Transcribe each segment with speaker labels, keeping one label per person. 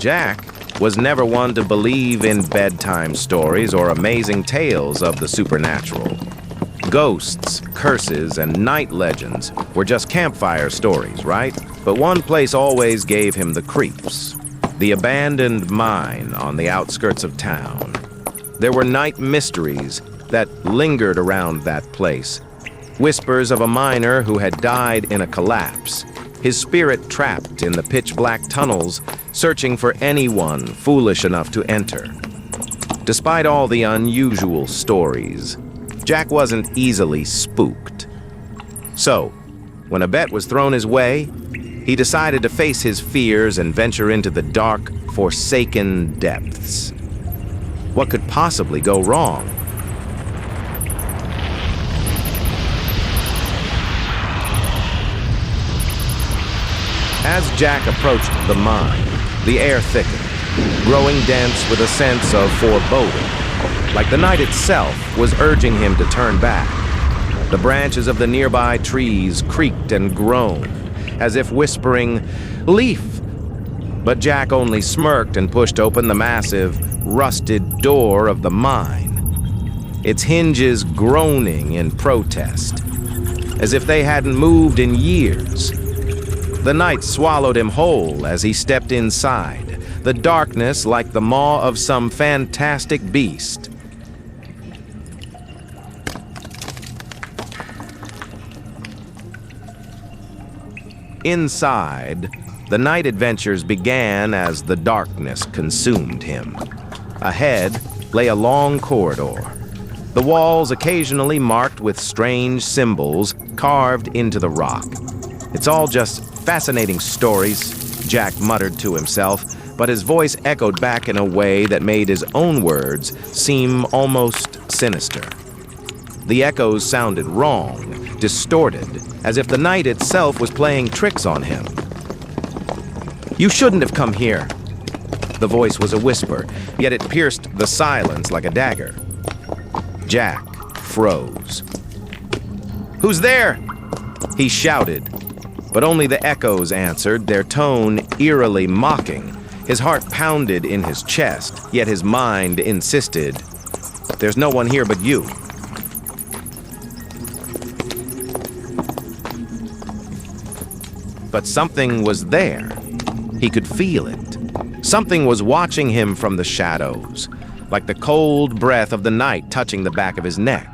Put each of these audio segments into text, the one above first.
Speaker 1: Jack was never one to believe in bedtime stories or amazing tales of the supernatural. Ghosts, curses, and night legends were just campfire stories, right? But one place always gave him the creeps: the abandoned mine on the outskirts of town. There were night mysteries that lingered around that place. Whispers of a miner who had died in a collapse, his spirit trapped in the pitch-black tunnels, searching for anyone foolish enough to enter. Despite all the unusual stories, Jack wasn't easily spooked. So, when a bet was thrown his way, he decided to face his fears and venture into the dark, forsaken depths. What could possibly go wrong? As Jack approached the mine, the air thickened, growing dense with a sense of foreboding, like the night itself was urging him to turn back. The branches of the nearby trees creaked and groaned, as if whispering, "Leaf!" But Jack only smirked and pushed open the massive, rusted door of the mine, its hinges groaning in protest, as if they hadn't moved in years. The night swallowed him whole as he stepped inside, the darkness like the maw of some fantastic beast. Inside, the night adventures began as the darkness consumed him. Ahead lay a long corridor, the walls occasionally marked with strange symbols carved into the rock. "It's all just fascinating stories," Jack muttered to himself, but his voice echoed back in a way that made his own words seem almost sinister. The echoes sounded wrong, distorted, as if the night itself was playing tricks on him. "You shouldn't have come here." The voice was a whisper, yet it pierced the silence like a dagger. Jack froze. "Who's there?" he shouted, but only the echoes answered, their tone eerily mocking. His heart pounded in his chest, yet his mind insisted, "There's no one here but you." But something was there. He could feel it. Something was watching him from the shadows, like the cold breath of the night touching the back of his neck.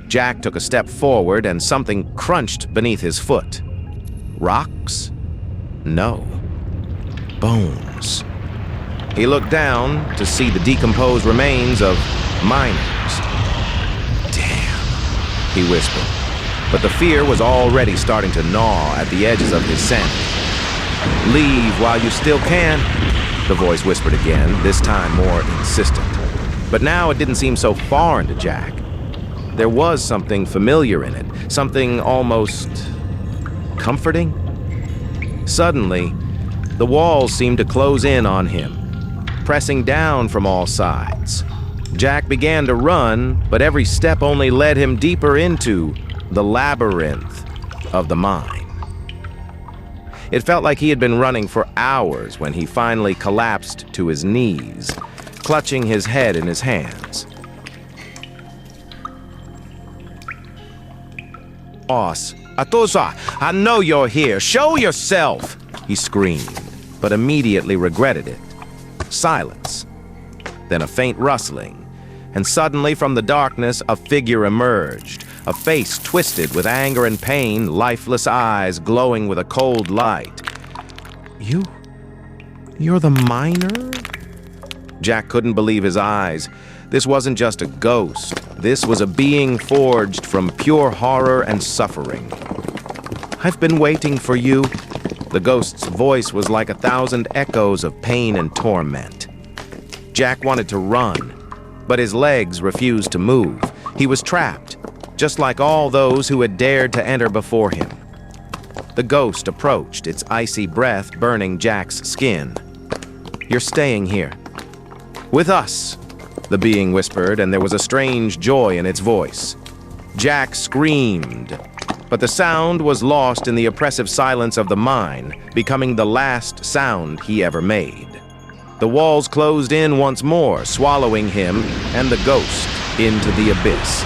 Speaker 1: Jack took a step forward and something crunched beneath his foot. Rocks? No. Bones. He looked down to see the decomposed remains of miners. "Damn," he whispered. But the fear was already starting to gnaw at the edges of his sanity. "Leave while you still can," the voice whispered again, this time more insistent. But now it didn't seem so foreign to Jack. There was something familiar in it, something almost comforting. Suddenly, the walls seemed to close in on him, pressing down from all sides. Jack began to run, but every step only led him deeper into the labyrinth of the mine. It felt like he had been running for hours when he finally collapsed to his knees, clutching his head in his hands. "Boss, Atosa, I know you're here. Show yourself!" he screamed, but immediately regretted it. Silence. Then a faint rustling, and suddenly from the darkness a figure emerged, a face twisted with anger and pain, lifeless eyes glowing with a cold light. You're the miner?" Jack couldn't believe his eyes. This wasn't just a ghost. This was a being forged from pure horror and suffering. "I've been waiting for you." The ghost's voice was like 1,000 echoes of pain and torment. Jack wanted to run, but his legs refused to move. He was trapped, just like all those who had dared to enter before him. The ghost approached, its icy breath burning Jack's skin. "You're staying here. With us," the being whispered, and there was a strange joy in its voice. Jack screamed, but the sound was lost in the oppressive silence of the mine, becoming the last sound he ever made. The walls closed in once more, swallowing him and the ghost into the abyss.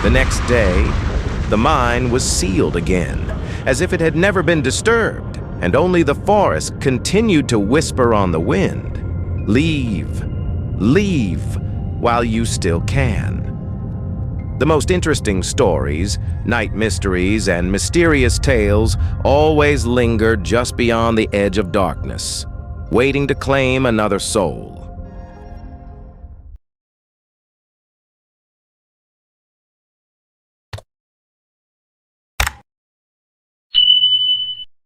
Speaker 1: The next day, the mine was sealed again, as if it had never been disturbed, and only the forest continued to whisper on the wind, "Leave, leave, while you still can." The most interesting stories, night mysteries, and mysterious tales always linger just beyond the edge of darkness, waiting to claim another soul.